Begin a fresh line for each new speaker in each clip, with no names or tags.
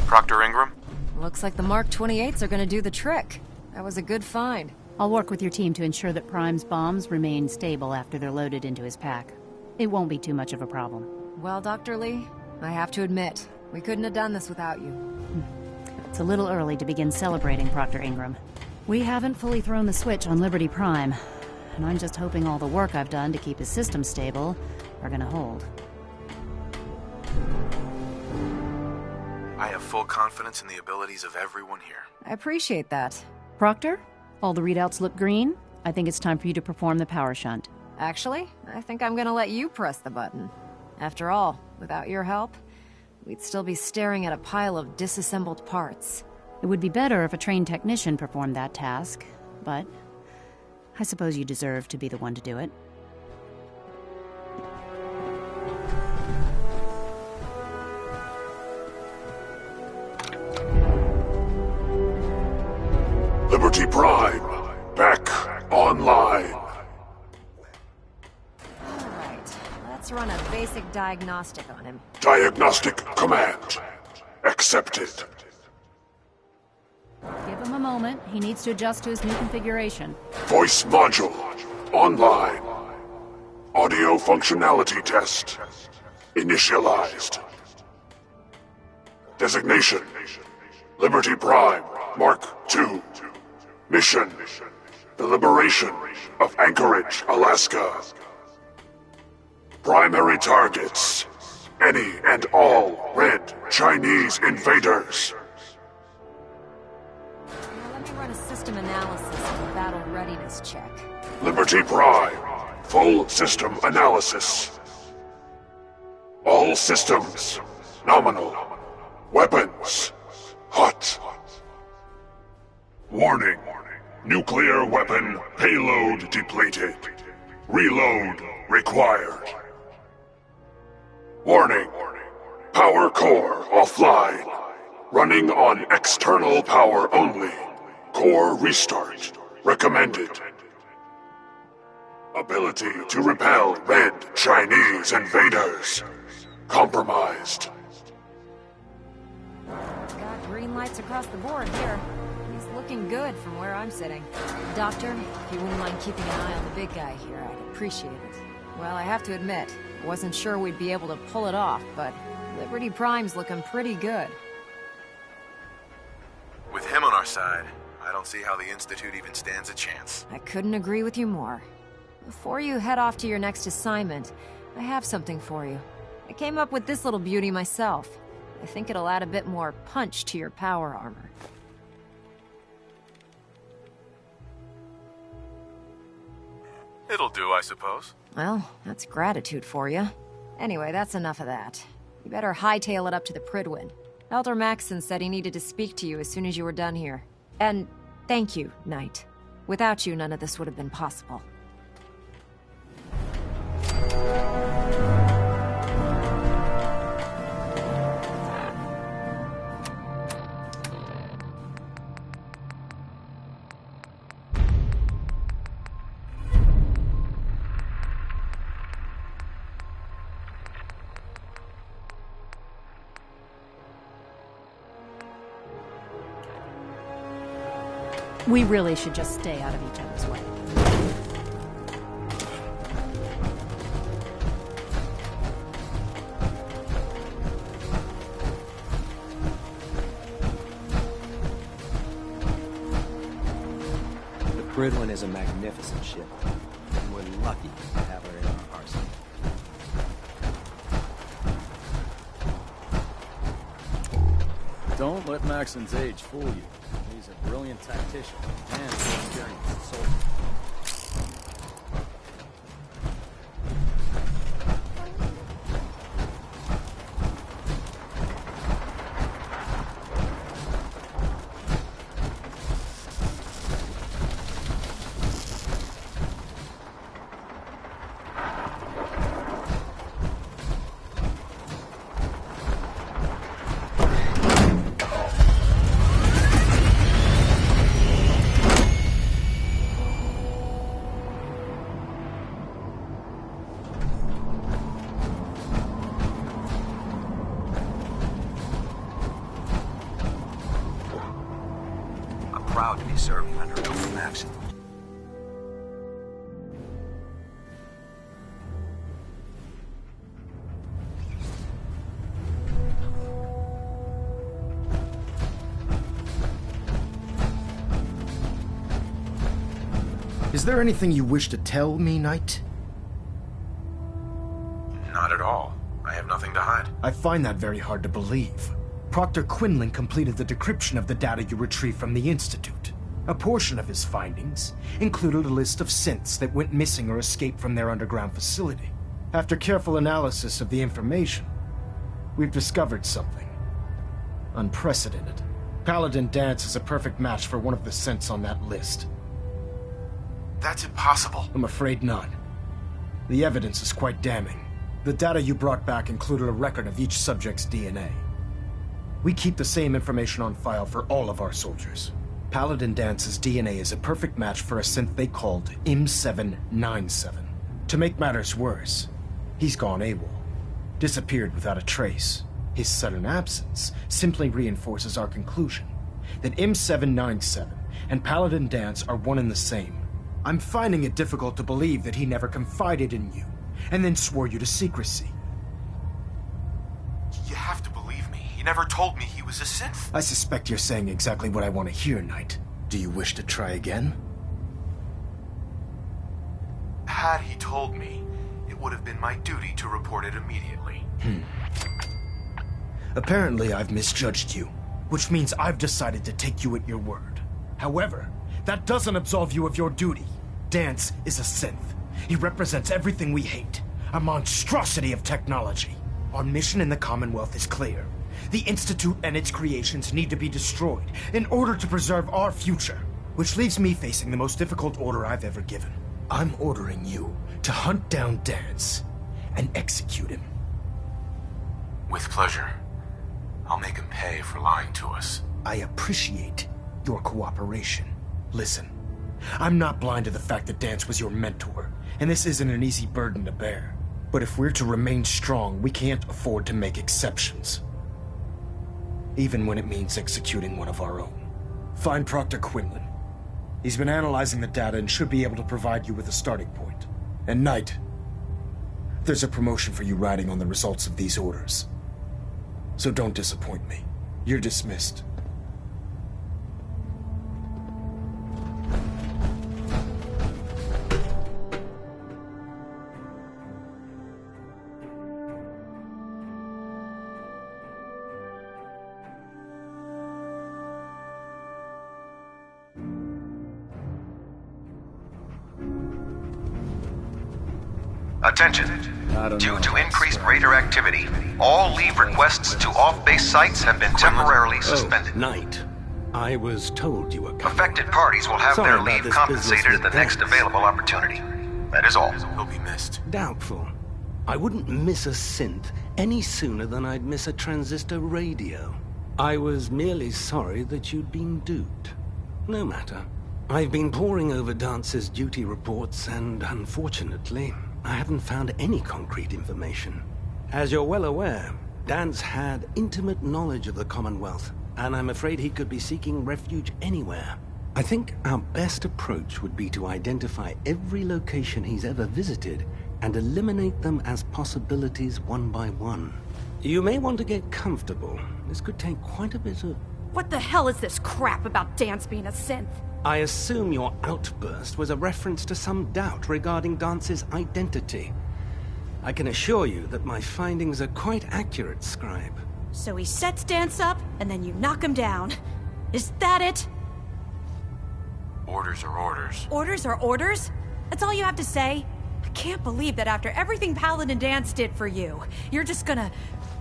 Proctor Ingram?
Looks like the Mark 28s are gonna do the trick. That was a good find.
I'll work with your team to ensure that Prime's bombs remain stable after they're loaded into his pack. It won't be too much of a problem.
Well, Dr. Lee, I have to admit, we couldn't have done this without you.
It's a little early to begin celebrating, Proctor Ingram. We haven't fully thrown the switch on Liberty Prime, and I'm just hoping all the work I've done to keep his system stable are gonna hold.
I have full confidence in the abilities of everyone here.
I appreciate that.
Proctor, all the readouts look green. I think it's time for you to perform the power shunt.
Actually, I think I'm gonna let you press the button. After all, without your help, we'd still be staring at a pile of disassembled parts.
It would be better if a trained technician performed that task, but I suppose you deserve to be the one to do it.
Liberty Prime, back online.
Alright, let's run a basic diagnostic on him.
Diagnostic command accepted.
Give him a moment. He needs to adjust to his new configuration.
Voice module online. Audio functionality test initialized. Designation: Liberty Prime Mark II. Mission: the liberation of Anchorage, Alaska. Primary targets: any and all red Chinese invaders.
Now let me run a system analysis and a battle readiness check.
Liberty Prime, full system analysis. All systems nominal. Weapons hot. Warning. Nuclear weapon payload depleted. Reload required. Warning. Power core offline. Running on external power only. Core restart recommended. Ability to repel red Chinese invaders compromised.
Got green lights across the board here. He's looking good from where I'm sitting. Doctor, if you wouldn't mind keeping an eye on the big guy here, I'd appreciate it. Well, I have to admit, I wasn't sure we'd be able to pull it off, but Liberty Prime's looking pretty good.
With him on our side, I don't see how the Institute even stands a chance.
I couldn't agree with you more. Before you head off to your next assignment, I have something for you. I came up with this little beauty myself. I think it'll add a bit more punch to your power armor.
It'll do, I suppose.
Well, that's gratitude for you. Anyway, that's enough of that. You better hightail it up to the Prydwen. Elder Maxson said he needed to speak to you as soon as you were done here. And thank you, Knight. Without you, none of this would have been possible.
We really should just stay out of each other's way.
The Prydwen is a magnificent ship, and we're lucky to have her in our arsenal.
Don't let Maxson's age fool you. He's a brilliant tactician and an experienced soldier.
proud to be serving under an open action.
Is there anything you wish to tell me, Knight?
Not at all. I have nothing to hide.
I find that very hard to believe. Proctor Quinlan completed the decryption of the data you retrieved from the Institute. A portion of his findings included a list of synths that went missing or escaped from their underground facility. After careful analysis of the information, we've discovered something unprecedented. Paladin Danse is a perfect match for one of the synths on that list.
That's impossible.
I'm afraid not. The evidence is quite damning. The data you brought back included a record of each subject's DNA. We keep the same information on file for all of our soldiers. Paladin Dance's DNA is a perfect match for a synth they called M797. To make matters worse, he's gone AWOL. Disappeared without a trace. His sudden absence simply reinforces our conclusion that M797 and Paladin Danse are one and the same. I'm finding it difficult to believe that he never confided in you, and then swore you to secrecy.
You have to believe me. He never told me he was a synth.
I suspect you're saying exactly what I want to hear, Knight. Do you wish to try again?
Had he told me, it would have been my duty to report it immediately.
Apparently I've misjudged you, which means I've decided to take you at your word. However, that doesn't absolve you of your duty. Danse is a synth. He represents everything we hate. A monstrosity of technology. Our mission in the Commonwealth is clear. The Institute and its creations need to be destroyed in order to preserve our future. Which leaves me facing the most difficult order I've ever given. I'm ordering you to hunt down Danse and execute him.
With pleasure. I'll make him pay for lying to us.
I appreciate your cooperation. Listen, I'm not blind to the fact that Danse was your mentor, and this isn't an easy burden to bear. But if we're to remain strong, we can't afford to make exceptions. Even when it means executing one of our own. Find Proctor Quinlan. He's been analyzing the data and should be able to provide you with a starting point. And Knight, there's a promotion for you riding on the results of these orders. So don't disappoint me. You're dismissed.
Attention. Due to increased raider activity, all leave requests to off-base sites have been temporarily suspended.
Knight, I was told you were coming.
Affected parties will have their leave compensated at the next available opportunity. That is all.
He'll be missed.
Doubtful. I wouldn't miss a synth any sooner than I'd miss a transistor radio. I was merely sorry that you'd been duped. No matter. I've been poring over Dance's duty reports, and unfortunately, I haven't found any concrete information. As you're well aware, Danse had intimate knowledge of the Commonwealth, and I'm afraid he could be seeking refuge anywhere. I think our best approach would be to identify every location he's ever visited and eliminate them as possibilities one by one. You may want to get comfortable. This could take quite a bit of...
What the hell is this crap about Danse being a synth?
I assume your outburst was a reference to some doubt regarding Dance's identity. I can assure you that my findings are quite accurate, Scribe.
So he sets Danse up, and then you knock him down. Is that it?
Orders are orders.
Orders are orders? That's all you have to say? I can't believe that after everything Paladin Danse did for you, you're just gonna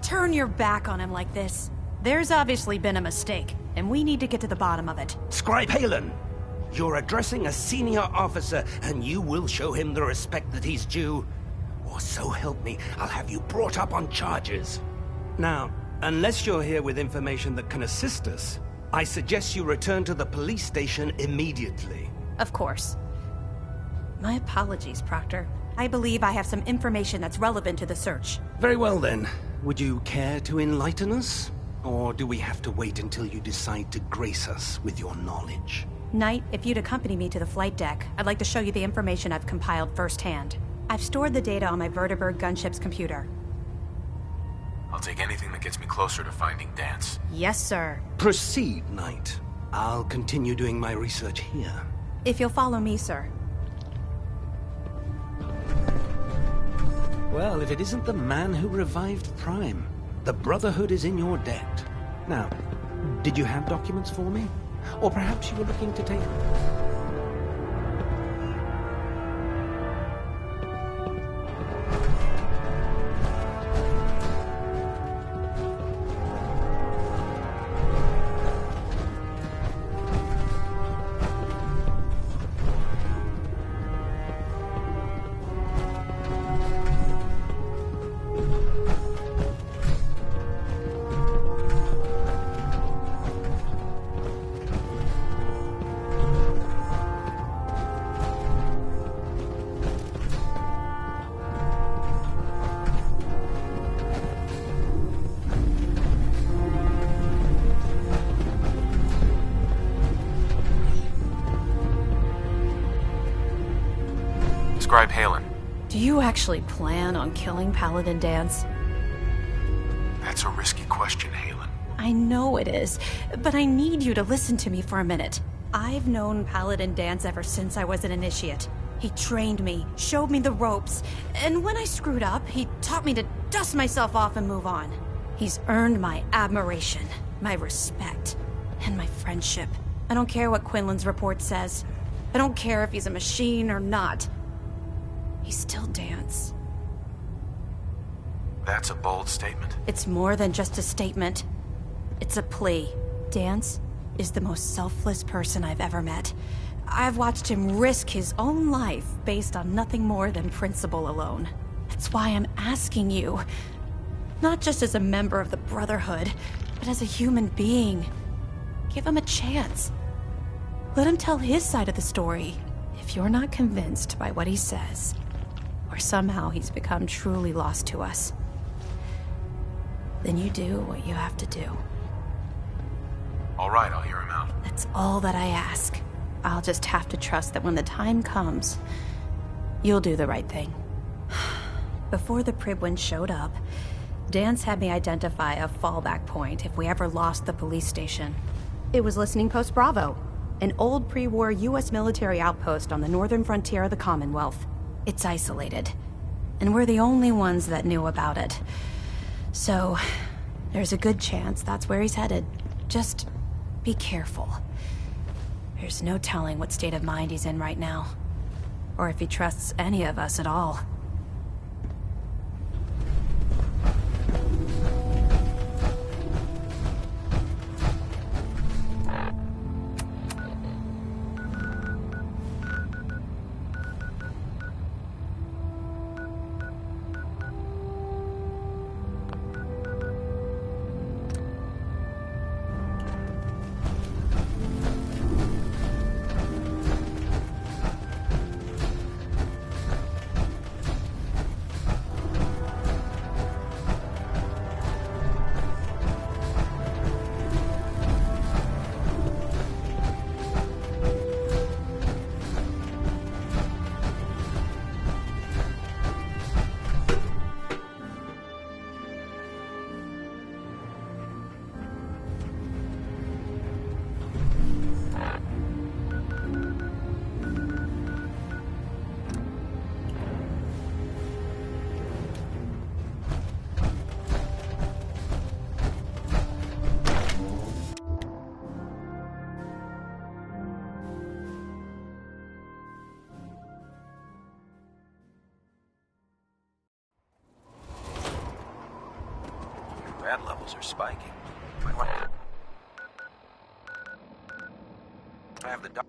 turn your back on him like this. There's obviously been a mistake, and we need to get to the bottom of it.
Scribe Haylen! You're addressing a senior officer, and you will show him the respect that he's due. Or so help me, I'll have you brought up on charges. Now, unless you're here with information that can assist us, I suggest you return to the police station immediately.
Of course. My apologies, Proctor. I believe I have some information that's relevant to the search.
Very well then. Would you care to enlighten us? Or do we have to wait until you decide to grace us with your knowledge?
Knight, if you'd accompany me to the flight deck, I'd like to show you the information I've compiled firsthand. I've stored the data on my Vertibird gunship's computer.
I'll take anything that gets me closer to finding Dance.
Yes, sir.
Proceed, Knight. I'll continue doing my research here.
If you'll follow me, sir.
Well, if it isn't the man who revived Prime, the Brotherhood is in your debt. Now, did you have documents for me? Or perhaps you were looking to take...
Scribe Halen.
Do you actually plan on killing Paladin Dance?
That's a risky question, Halen.
I know it is, but I need you to listen to me for a minute. I've known Paladin Dance ever since I was an initiate. He trained me, showed me the ropes, and when I screwed up, he taught me to dust myself off and move on. He's earned my admiration, my respect, and my friendship. I don't care what Quinlan's report says. I don't care if he's a machine or not. He's still Dance.
That's a bold statement.
It's more than just a statement. It's a plea. Dance is the most selfless person I've ever met. I've watched him risk his own life based on nothing more than principle alone. That's why I'm asking you. Not just as a member of the Brotherhood, but as a human being. Give him a chance. Let him tell his side of the story. If you're not convinced by what he says, or somehow he's become truly lost to us, then you do what you have to do.
All right, I'll hear him out.
That's all that I ask. I'll just have to trust that when the time comes, you'll do the right thing. Before the Pribwin showed up, Dance had me identify a fallback point if we ever lost the police station. It was Listening Post Bravo, an old pre-war US military outpost on the northern frontier of the Commonwealth. It's isolated, and we're the only ones that knew about it. So, there's a good chance that's where he's headed. Just be careful. There's no telling what state of mind he's in right now, or if he trusts any of us at all.
Rat levels are spiking. I have the doc.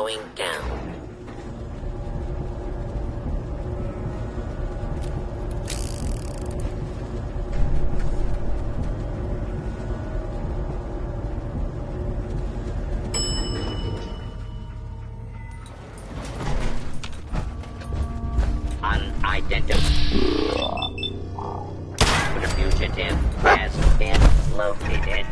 Going down. Unidentified. The fugitive has been located.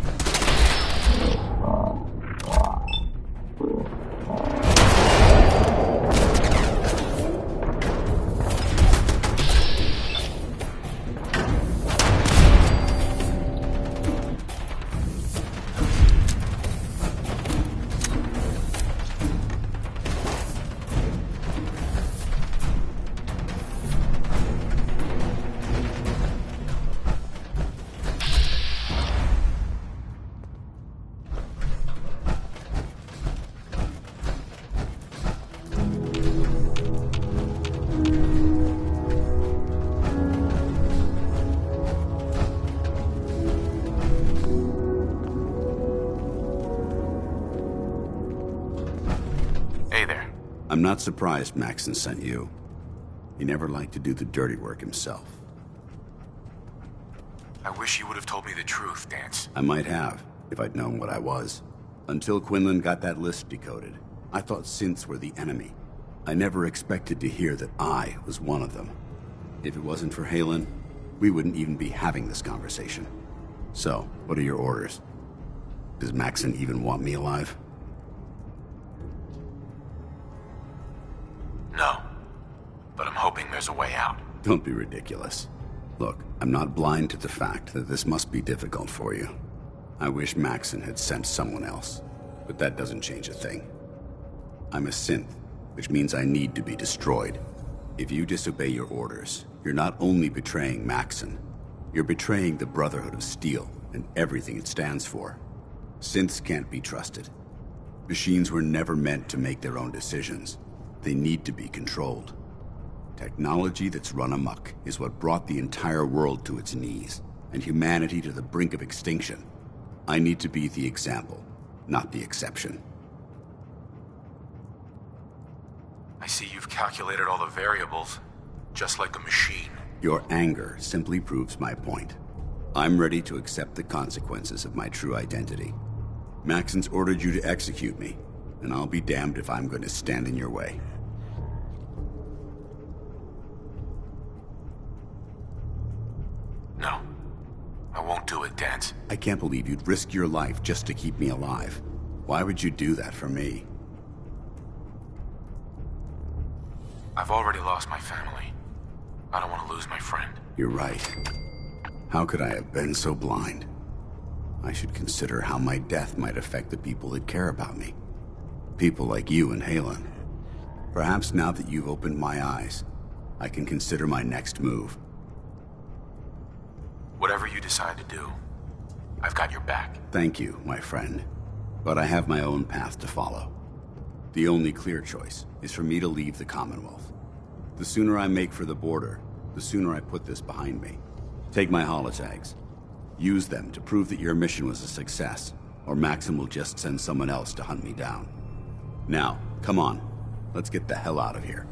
I'm not surprised Maxon sent you. He never liked to do the dirty work himself.
I wish you would have told me the truth, Danse.
I might have, if I'd known what I was. Until Quinlan got that list decoded, I thought synths were the enemy. I never expected to hear that I was one of them. If it wasn't for Haylen, we wouldn't even be having this conversation. So, what are your orders? Does Maxon even want me alive?
No. But I'm hoping there's a way out.
Don't be ridiculous. Look, I'm not blind to the fact that this must be difficult for you. I wish Maxon had sent someone else, but that doesn't change a thing. I'm a synth, which means I need to be destroyed. If you disobey your orders, you're not only betraying Maxon, you're betraying the Brotherhood of Steel and everything it stands for. Synths can't be trusted. Machines were never meant to make their own decisions. They need to be controlled. Technology that's run amok is what brought the entire world to its knees, and humanity to the brink of extinction. I need to be the example, not the exception.
I see you've calculated all the variables, just like a machine.
Your anger simply proves my point. I'm ready to accept the consequences of my true identity. Maxon's ordered you to execute me, and I'll be damned if I'm going to stand in your way.
No. I won't do it, Danse.
I can't believe you'd risk your life just to keep me alive. Why would you do that for me?
I've already lost my family. I don't want to lose my friend.
You're right. How could I have been so blind? I should consider how my death might affect the people that care about me. People like you and Haylen. Perhaps now that you've opened my eyes, I can consider my next move.
Whatever you decide to do, I've got your back.
Thank you, my friend. But I have my own path to follow. The only clear choice is for me to leave the Commonwealth. The sooner I make for the border, the sooner I put this behind me. Take my holotags. Use them to prove that your mission was a success, or Maxon will just send someone else to hunt me down. Now, come on. Let's get the hell out of here.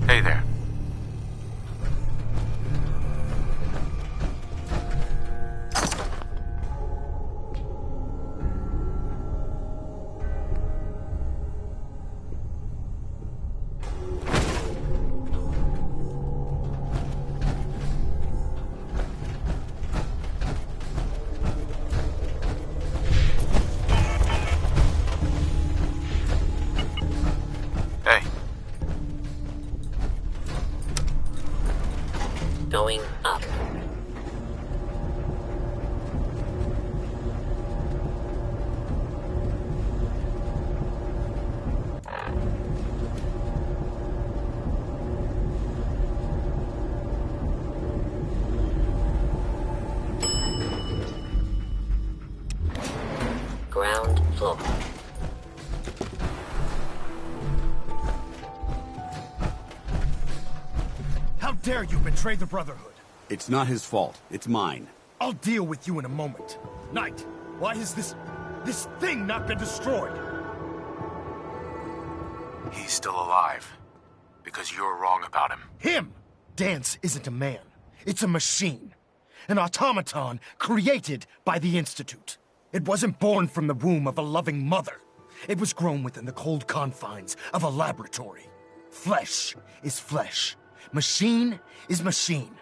Hey there.
Going up. Ground floor.
How
dare you betray the Brotherhood?
It's not his fault. It's mine.
I'll deal with you in a moment. Knight, why has this thing not been destroyed?
He's still alive. Because you're wrong about him.
Him! Dance isn't a man. It's a machine. An automaton created by the Institute. It wasn't born from the womb of a loving mother. It was grown within the cold confines of a laboratory. Flesh is flesh. Machine is machine.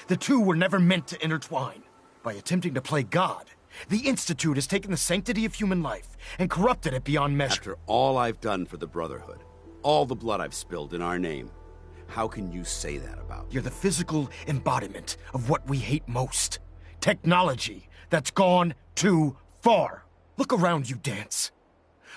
The two were never meant to intertwine. By attempting to play God, the Institute has taken the sanctity of human life and corrupted it beyond measure.
After all I've done for the Brotherhood, all the blood I've spilled in our name, how can you say that about me?
You're the physical embodiment of what we hate most. Technology that's gone too far. Look around you, Dance.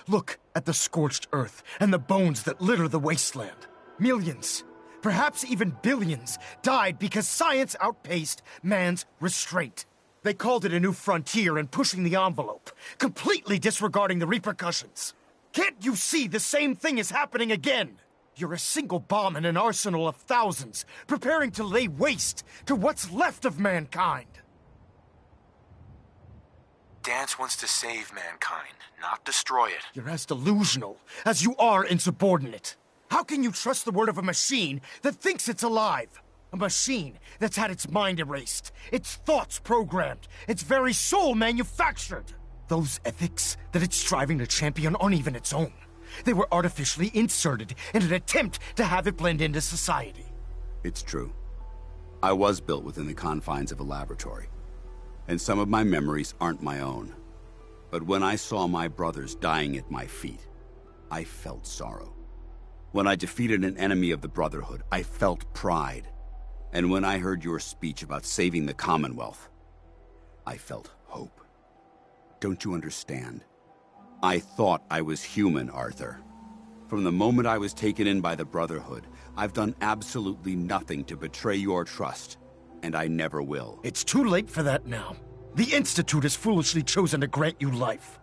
Look at the scorched earth and the bones that litter the wasteland. Millions, perhaps even billions, died because science outpaced man's restraint. They called it a new frontier and pushing the envelope, completely disregarding the repercussions. Can't you see the same thing is happening again? You're a single bomb in an arsenal of thousands, preparing to lay waste to what's left of mankind.
Dance wants to save mankind, not destroy it.
You're as delusional as you are insubordinate. How can you trust the word of a machine that thinks it's alive? A machine that's had its mind erased, its thoughts programmed, its very soul manufactured. Those ethics that it's striving to champion aren't even its own. They were artificially inserted in an attempt to have it blend into society.
It's true. I was built within the confines of a laboratory, and some of my memories aren't my own. But when I saw my brothers dying at my feet, I felt sorrow. When I defeated an enemy of the Brotherhood, I felt pride. And when I heard your speech about saving the Commonwealth, I felt hope. Don't you understand? I thought I was human, Arthur. From the moment I was taken in by the Brotherhood, I've done absolutely nothing to betray your trust, and I never will.
It's too late for that now. The Institute has foolishly chosen to grant you life.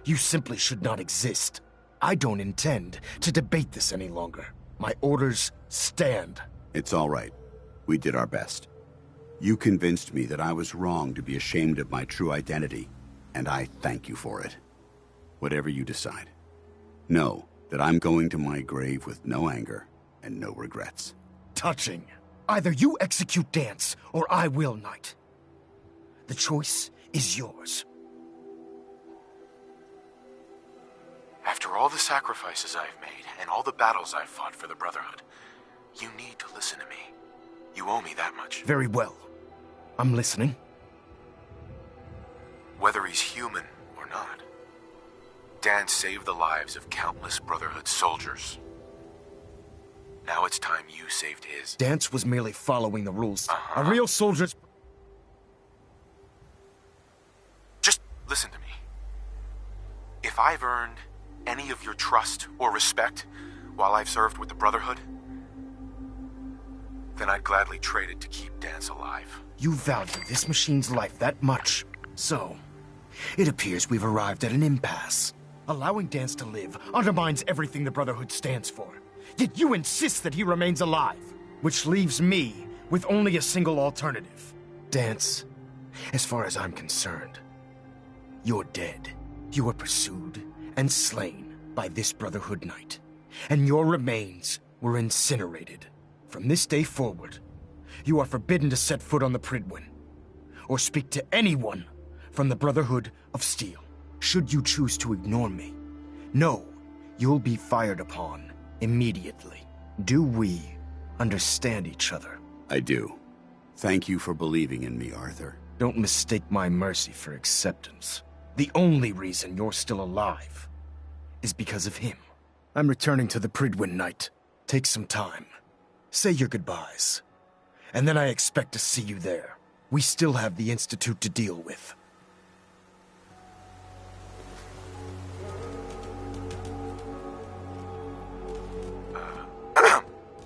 You simply should not exist. I don't intend to debate this any longer. My orders stand.
It's all right. We did our best. You convinced me that I was wrong to be ashamed of my true identity, and I thank you for it. Whatever you decide. Know that I'm going to my grave with no anger and no regrets.
Touching. Either you execute Dance, or I will, Knight. The choice is yours.
After all the sacrifices I've made, and all the battles I've fought for the Brotherhood, you need to listen to me. You owe me that much.
Very well. I'm listening.
Whether he's human or not, Dan saved the lives of countless Brotherhood soldiers. Now it's time you saved his.
Dance was merely following the rules. A real soldier's...
Just listen to me. If I've earned any of your trust or respect while I've served with the Brotherhood, then I'd gladly trade it to keep Dance alive.
You value this machine's life that much. So, it appears we've arrived at an impasse. Allowing Dance to live undermines everything the Brotherhood stands for. Yet you insist that he remains alive, which leaves me with only a single alternative. Dance, as far as I'm concerned, you're dead. You were pursued and slain by this Brotherhood Knight, and your remains were incinerated. From this day forward, you are forbidden to set foot on the Prydwen, or speak to anyone from the Brotherhood of Steel. Should you choose to ignore me, know you'll be fired upon immediately. Do we understand each other?
I do. Thank you for believing in me, Arthur.
Don't mistake my mercy for acceptance. The only reason you're still alive is because of him. I'm returning to the Prydwen, Knight. Take some time. Say your goodbyes. And then I expect to see you there. We still have the Institute to deal with.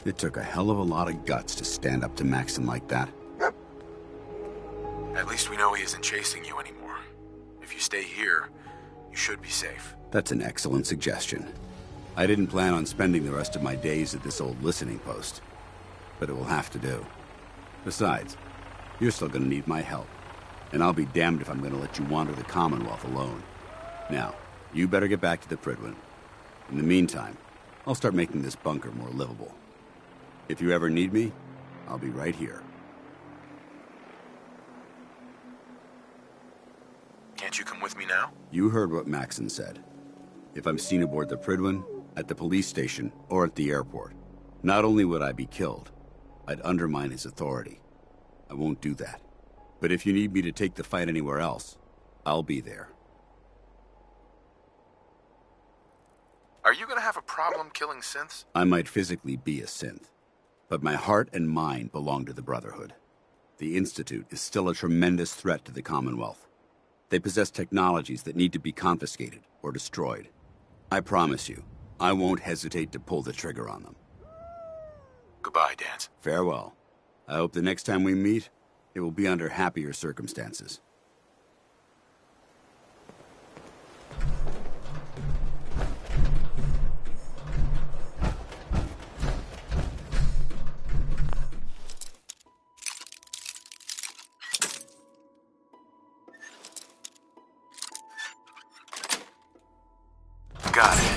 It took a hell of a lot of guts to stand up to Maxon like that.
At least we know he isn't chasing you anymore. If you stay here, you should be safe.
That's an excellent suggestion. I didn't plan on spending the rest of my days at this old listening post. but it will have to do. Besides, you're still gonna need my help, and I'll be damned if I'm gonna let you wander the Commonwealth alone. Now, you better get back to the Prydwen. In the meantime, I'll start making this bunker more livable. If you ever need me, I'll be right here.
Can't you come with me now?
You heard what Maxon said. If I'm seen aboard the Prydwen, at the police station, or at the airport, not only would I be killed, I'd undermine his authority. I won't do that. But if you need me to take the fight anywhere else, I'll be there.
Are you gonna have a problem killing synths?
I might physically be a synth, but my heart and mind belong to the Brotherhood. The Institute is still a tremendous threat to the Commonwealth. They possess technologies that need to be confiscated or destroyed. I promise you, I won't hesitate to pull the trigger on them.
Goodbye, Danse.
Farewell. I hope the next time we meet, it will be under happier circumstances.
Got it.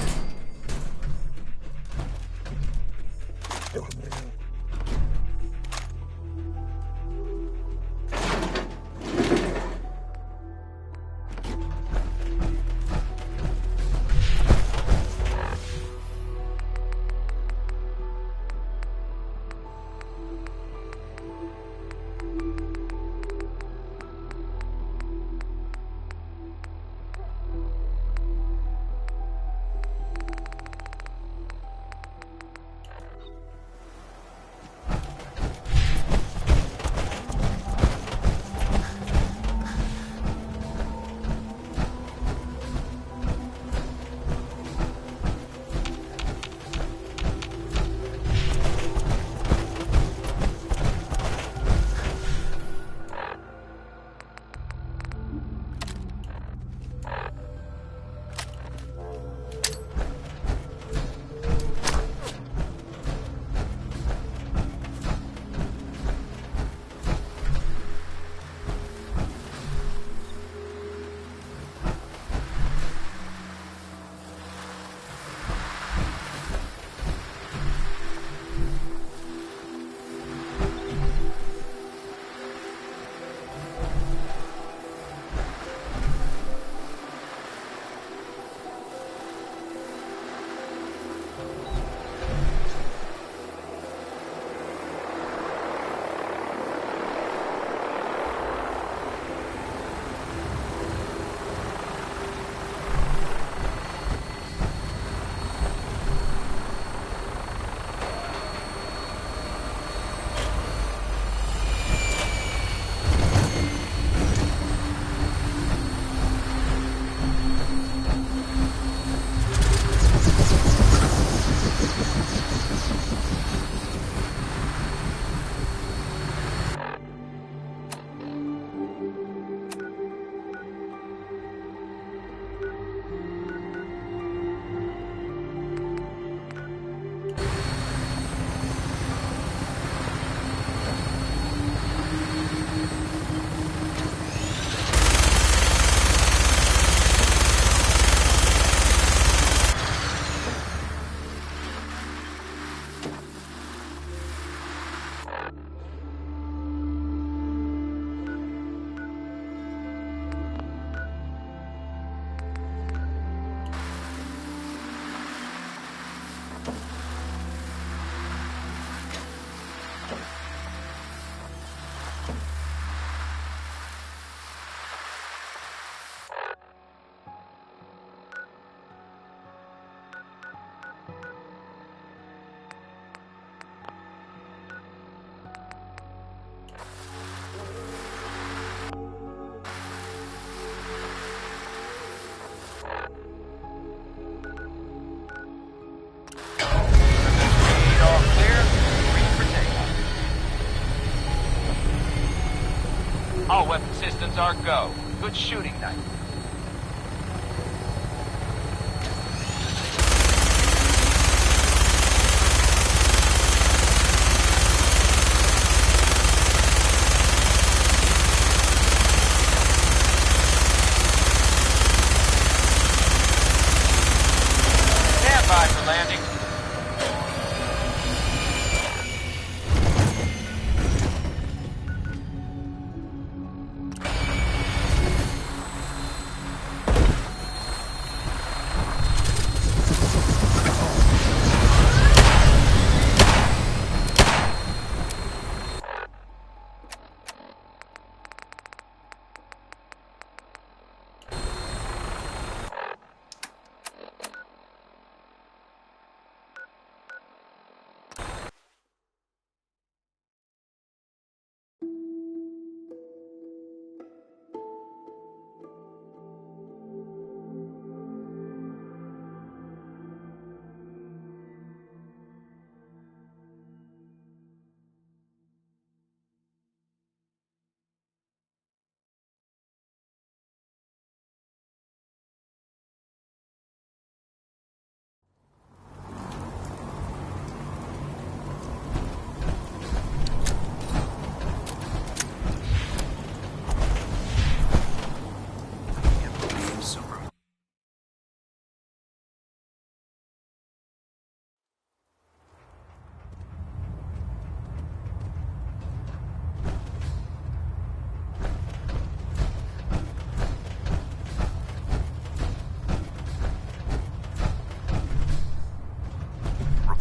All weapon systems are go. Good shooting night.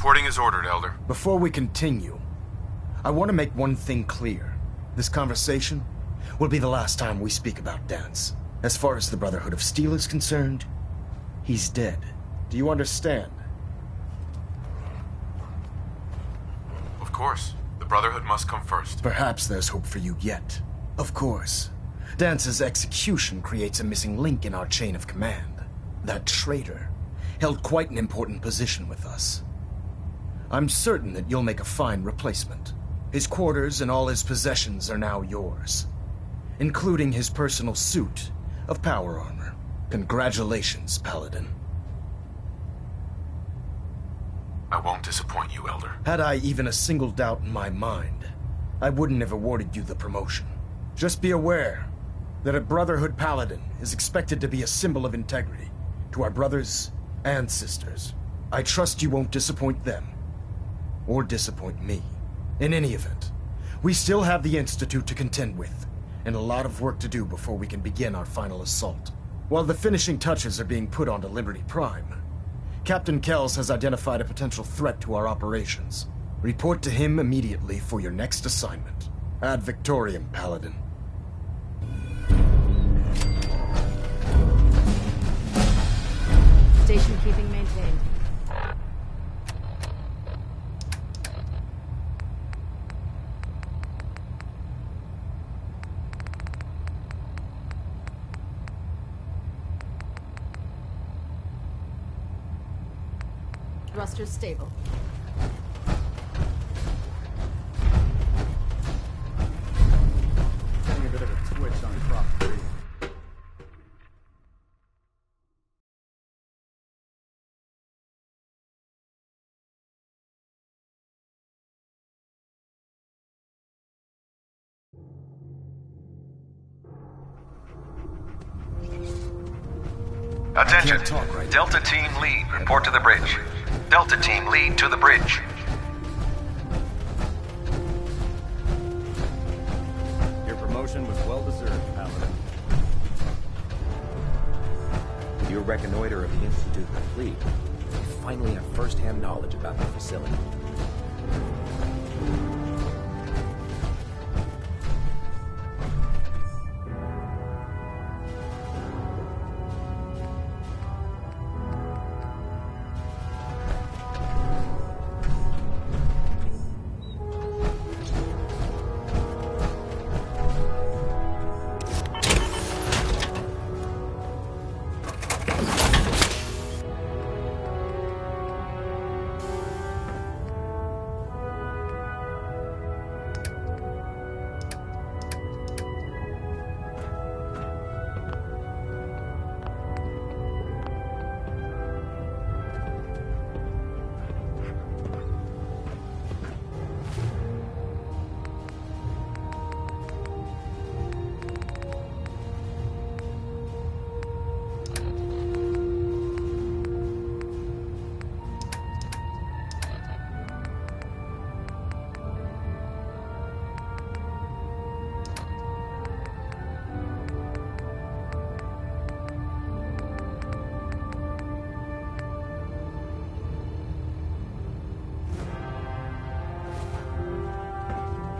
Reporting is ordered, Elder.
Before we continue, I want to make one thing clear. This conversation will be the last time we speak about Danse. As far as the Brotherhood of Steel is concerned, he's dead. Do you understand?
Of course. The Brotherhood must come first.
Perhaps there's hope for you yet. Of course. Dance's execution creates a missing link in our chain of command. That traitor held quite an important position with us. I'm certain that you'll make a fine replacement. His quarters and all his possessions are now yours, including his personal suit of power armor. Congratulations, Paladin.
I won't disappoint you, Elder.
Had I even a single doubt in my mind, I wouldn't have awarded you the promotion. Just be aware that a Brotherhood Paladin is expected to be a symbol of integrity to our brothers and sisters. I trust you won't disappoint them, or disappoint me. In any event, we still have the Institute to contend with, and a lot of work to do before we can begin our final assault. While the finishing touches are being put onto Liberty Prime, Captain Kells has identified a potential threat to our operations. Report to him immediately for your next assignment. Ad Victoriam, Paladin.
Station keeping maintained. Thrusters stable.
Getting a bit of a twitch on Prop 3.
Attention. Delta Team Lead, report to the bridge. Delta Team Lead to the bridge.
Your promotion was well deserved, Paladin.
With your reconnoiter of the Institute complete, we finally have first-hand knowledge about the facility.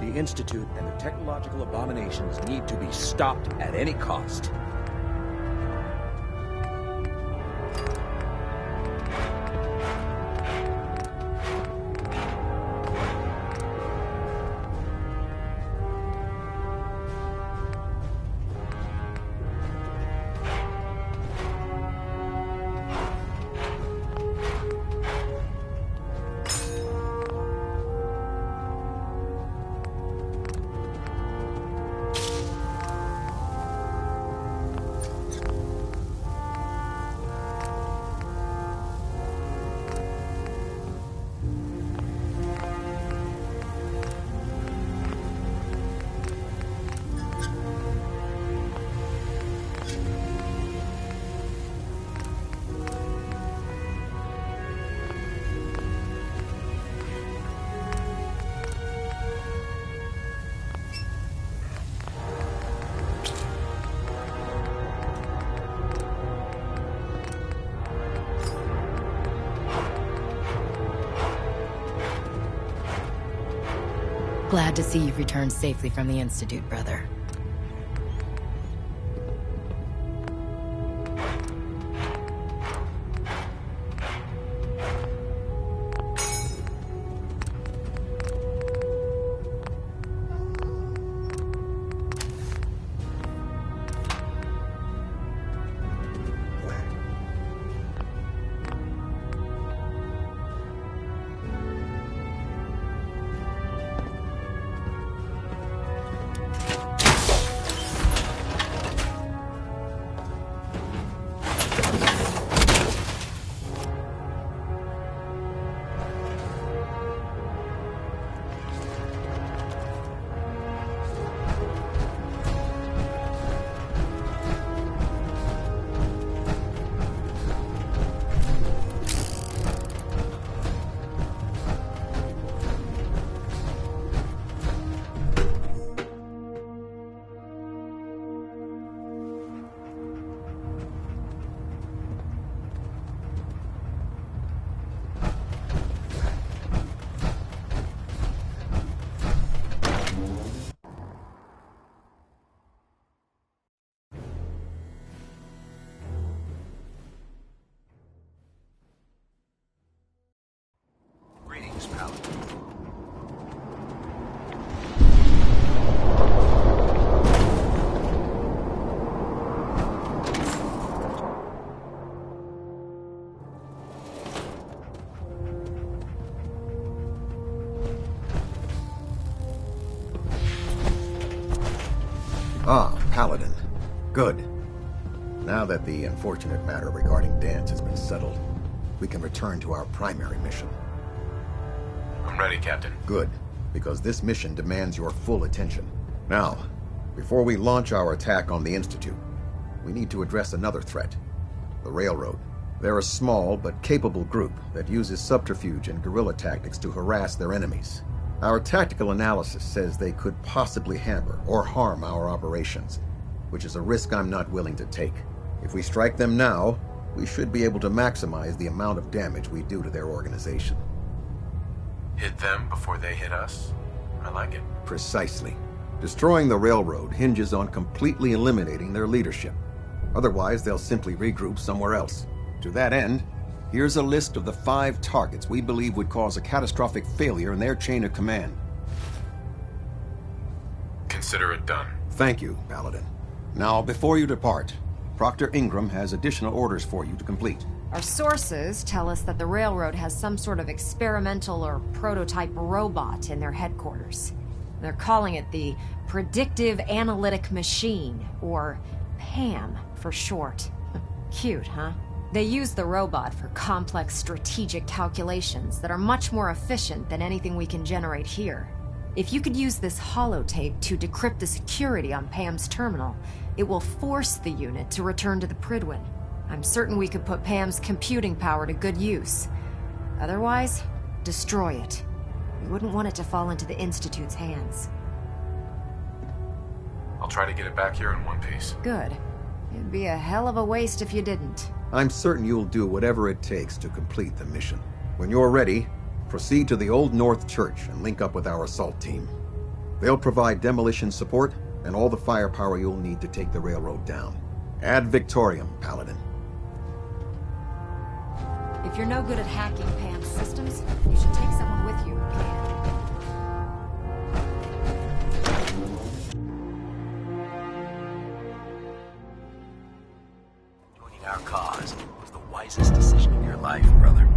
The Institute and their technological abominations need to be stopped at any cost.
Glad to see you've returned safely from the Institute, brother.
Greetings, Paladin.
Ah, Paladin. Good. Now that the unfortunate matter regarding Danse has been settled, we can return to our primary mission.
I'm ready, Captain.
Good, because this mission demands your full attention. Now, before we launch our attack on the Institute, we need to address another threat. The Railroad. They're a small but capable group that uses subterfuge and guerrilla tactics to harass their enemies. Our tactical analysis says they could possibly hamper or harm our operations, which is a risk I'm not willing to take. If we strike them now, we should be able to maximize the amount of damage we do to their organization.
Hit them before they hit us? I like it.
Precisely. Destroying the Railroad hinges on completely eliminating their leadership. Otherwise, they'll simply regroup somewhere else. To that end, here's a list of the 5 targets we believe would cause a catastrophic failure in their chain of command.
Consider it done.
Thank you, Paladin. Now, before you depart, Proctor Ingram has additional orders for you to complete.
Our sources tell us that the Railroad has some sort of experimental or prototype robot in their headquarters. They're calling it the Predictive Analytic Machine, or PAM for short. Cute, huh? They use the robot for complex strategic calculations that are much more efficient than anything we can generate here. If you could use this holotape to decrypt the security on PAM's terminal, it will force the unit to return to the Prydwen. I'm certain we could put PAM's computing power to good use. Otherwise, destroy it. We wouldn't want it to fall into the Institute's hands.
I'll try to get it back here in one piece.
Good. It'd be a hell of a waste if you didn't.
I'm certain you'll do whatever it takes to complete the mission. When you're ready, proceed to the Old North Church and link up with our assault team. They'll provide demolition support and all the firepower you'll need to take the railroad down. Ad Victoriam, Paladin.
If you're no good at hacking PAM's systems, you should take someone with you who can.
Joining our cause was the wisest decision of your life, brother.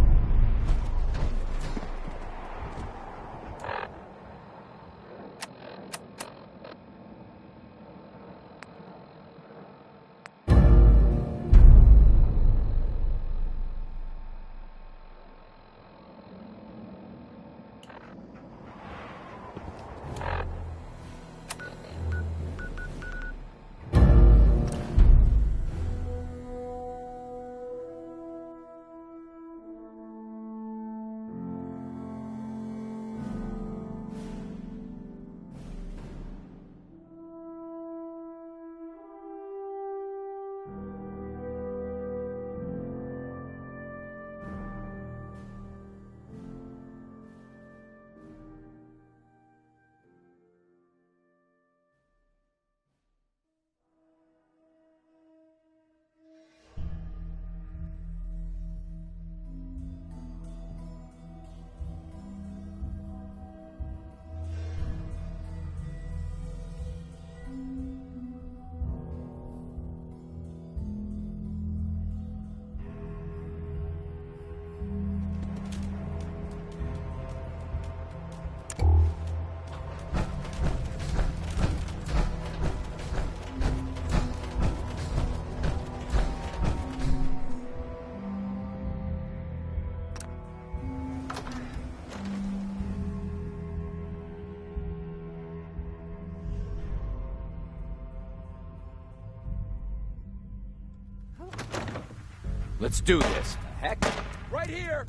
Let's do this.
Heck, right here!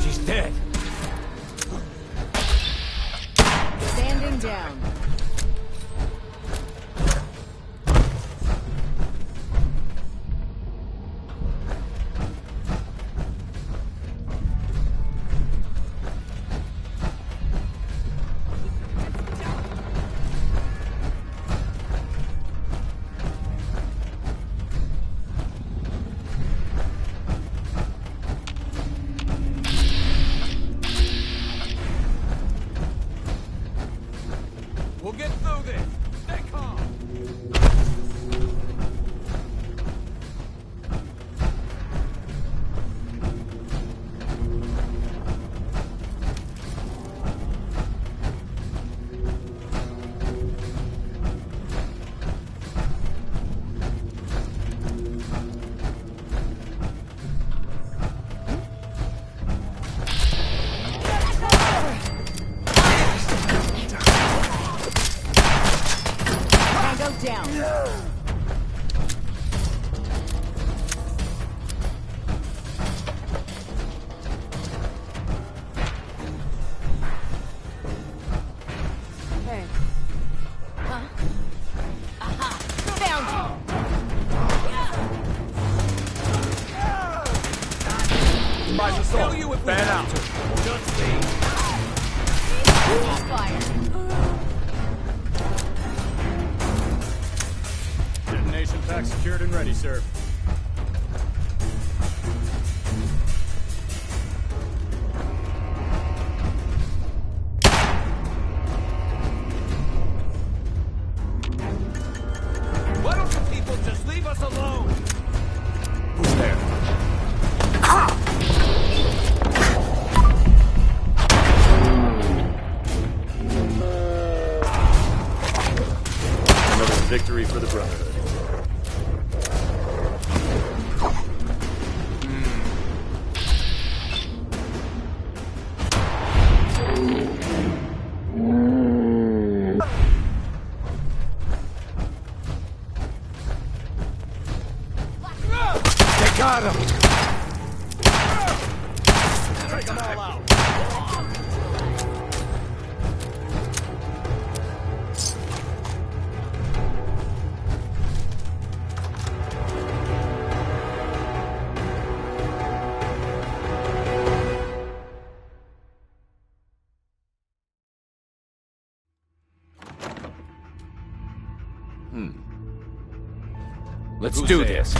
She's dead.
Standing down.
We'll get through this. Stay calm.
Down. Hey. Huh? Aha! Found you!
Rise assault. You if fan out. Just see.
Fire.
Detonation pack secured and ready, sir. Why don't you people just leave us alone? Who's there? Another victory for the Brotherhood.
Got him!
Take them all out.
Let's do this.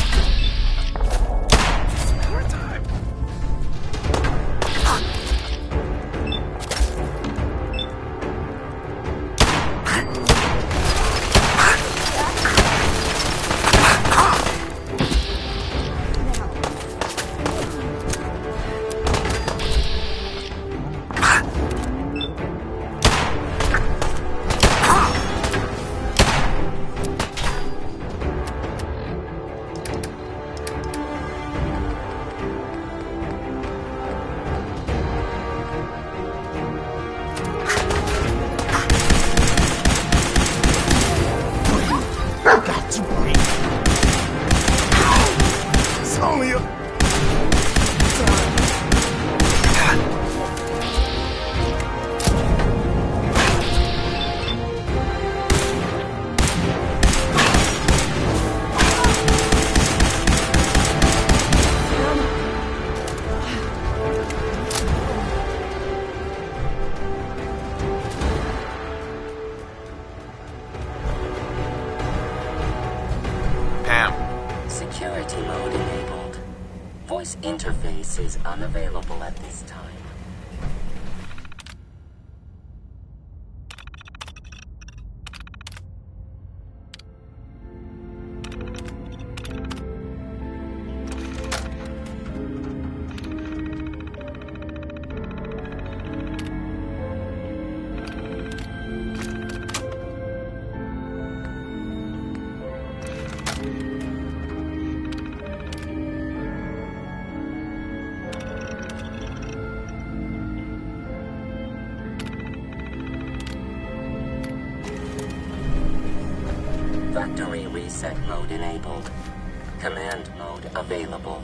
Voice interface is unavailable at this time. Factory reset mode enabled. Command mode available.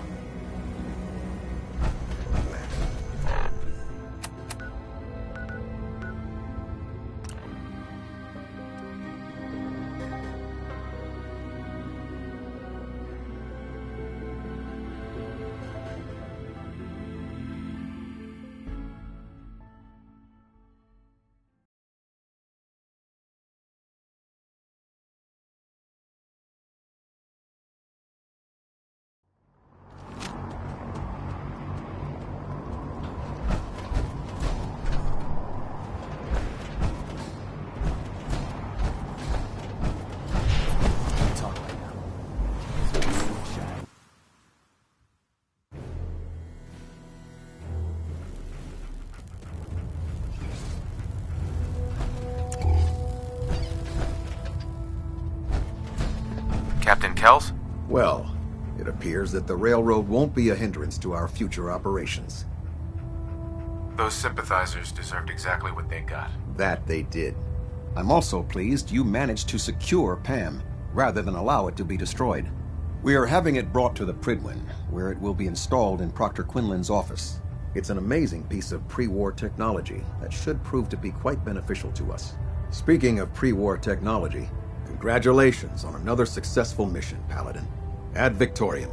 Captain Kells?
Well, it appears that the railroad won't be a hindrance to our future operations.
Those sympathizers deserved exactly what they got.
That they did. I'm also pleased you managed to secure Pam, rather than allow it to be destroyed. We are having it brought to the Prydwen, where it will be installed in Proctor Quinlan's office. It's an amazing piece of pre-war technology that should prove to be quite beneficial to us. Speaking of pre-war technology, congratulations on another successful mission, Paladin. Ad Victoriam.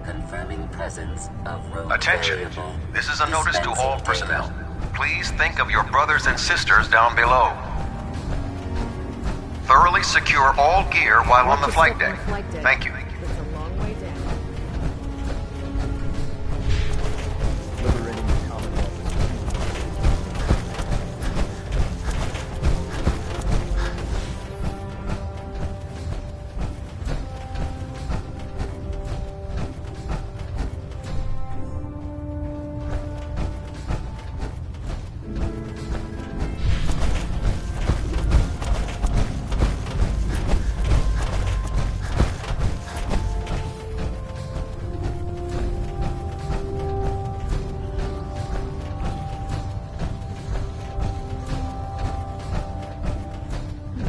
Confirming presence of rogue
Attention!
variable.
This is a notice to all
Dispensing
personnel.
data.
Please think of your brothers and sisters down below. Thoroughly secure all gear while on the flight deck. Thank you.
It's a long way down.
Liberating the Commonwealth.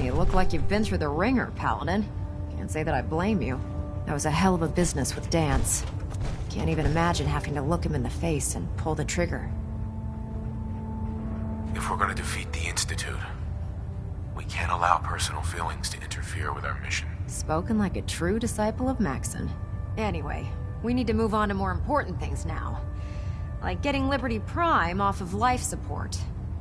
You look like you've been through the ringer, Paladin. Can't say that I blame you. That was a hell of a business with Dance. Can't even imagine having to look him in the face and pull the trigger.
If we're gonna defeat the Institute, we can't allow personal feelings to interfere with our mission.
Spoken like a true disciple of Maxon. Anyway, we need to move on to more important things now. Like getting Liberty Prime off of life support.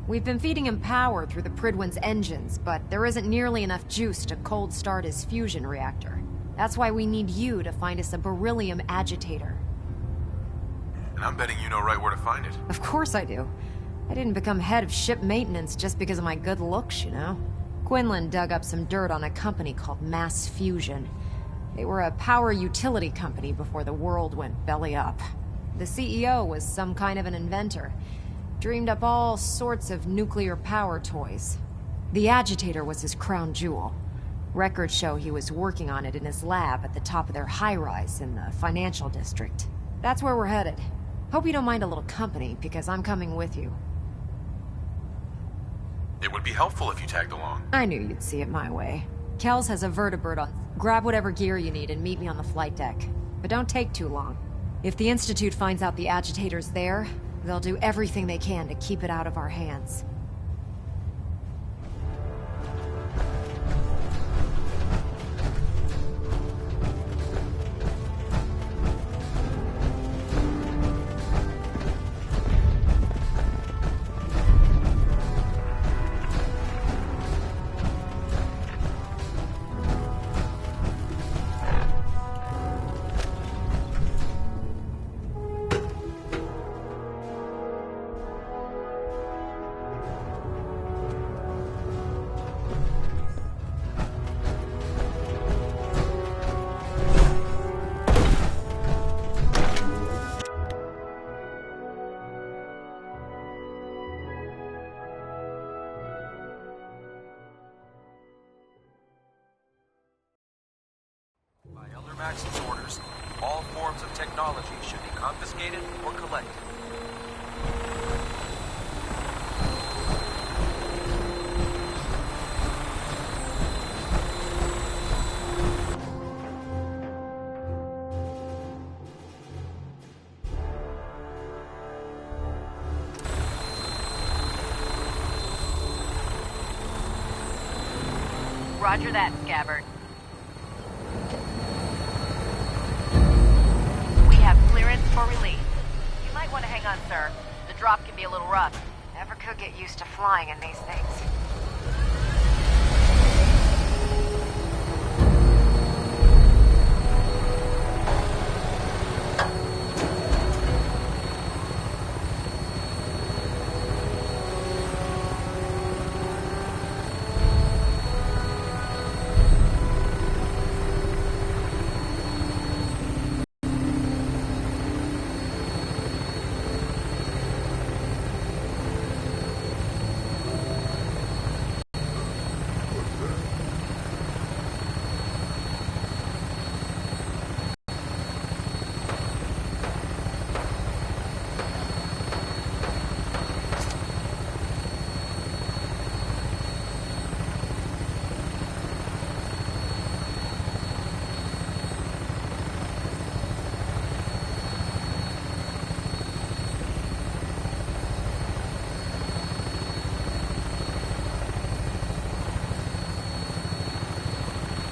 We've been feeding him power through the Prydwen's engines, but there isn't nearly enough juice to cold start his fusion reactor. That's why we need you to find us a beryllium agitator.
And I'm betting you know right where to find it.
Of course I do. I didn't become head of ship maintenance just because of my good looks, you know? Quinlan dug up some dirt on a company called Mass Fusion. They were a power utility company before the world went belly up. The CEO was some kind of an inventor. Dreamed up all sorts of nuclear power toys. The agitator was his crown jewel. Records show he was working on it in his lab at the top of their high-rise in the financial district. That's where we're headed. Hope you don't mind a little company, because I'm coming with you.
It would be helpful if you tagged along.
I knew you'd see it my way. Kells has a vertibird on. Grab whatever gear you need and meet me on the flight deck. But don't take too long. If the Institute finds out the agitator's there, they'll do everything they can to keep it out of our hands.
Maxim's orders, all forms of technology should be confiscated or collected.
Roger that, Scabbard. For release. You might want to hang on, sir. The drop can be a little rough.
Never could get used to flying in these things.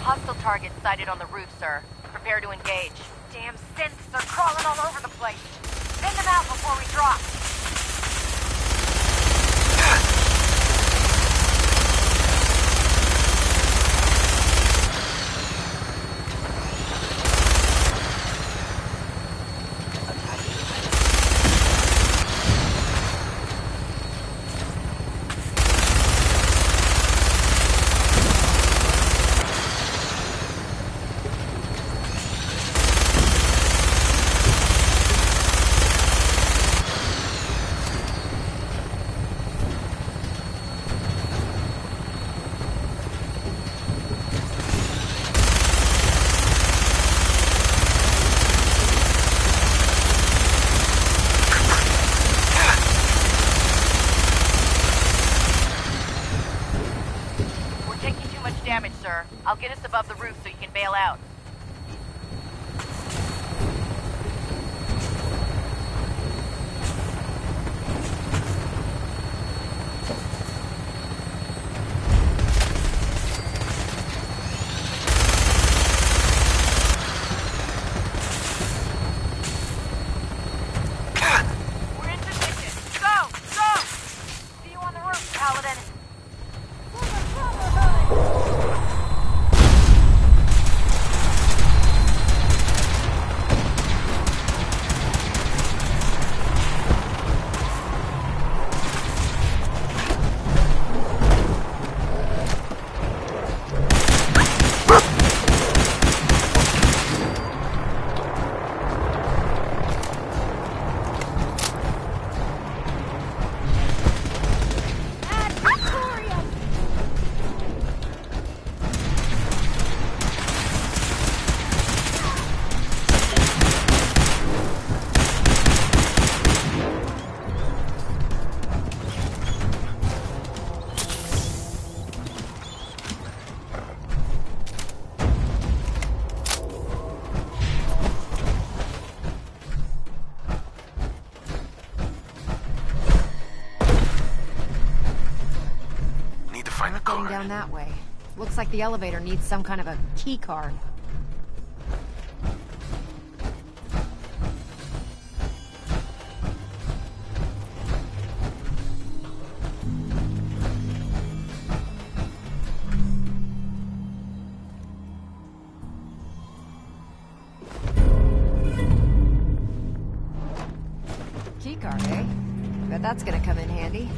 Hostile target sighted on the roof, sir. Prepare to engage.
Damn synths, they're crawling all over the place. Pin them out before we drop.
Sir. I'll get us above the roof so you can bail out. We're in position. Go! Go! See you on the roof, Paladin.
going that way. Looks like the elevator needs some kind of a key card. Key card, eh? Bet that's gonna come in handy.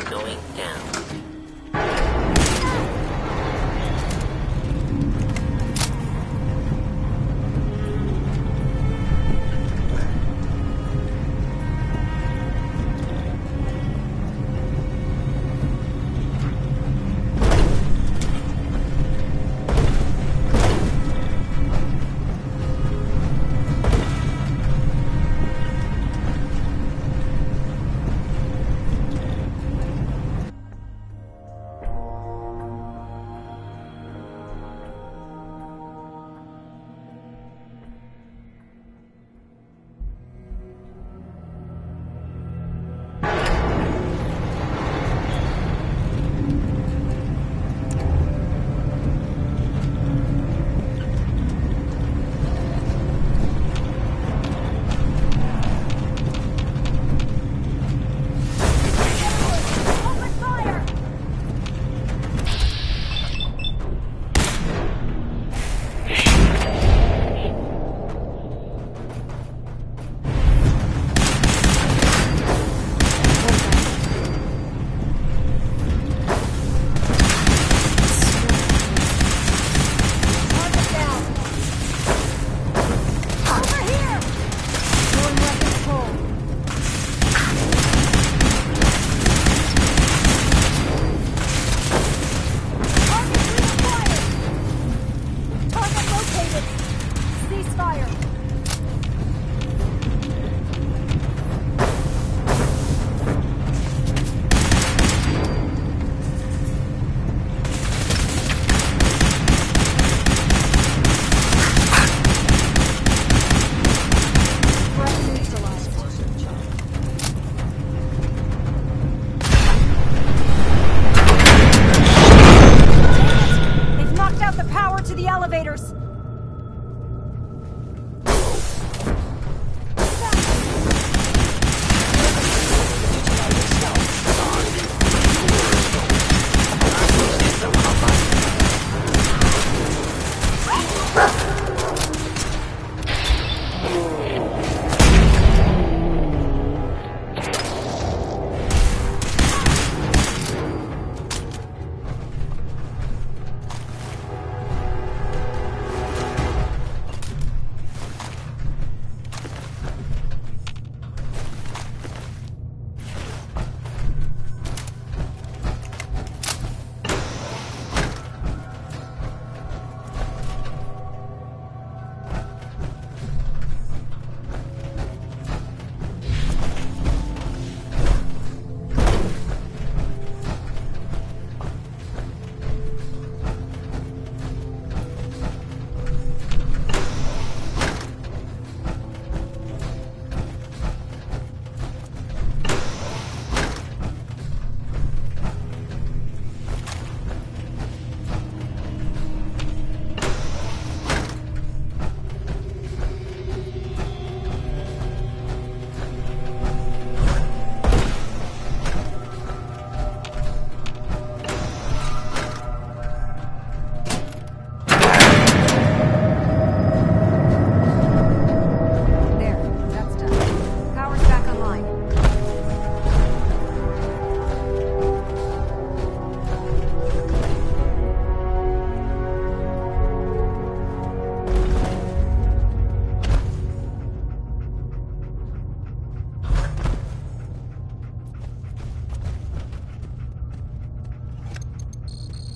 Going down.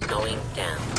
Going down.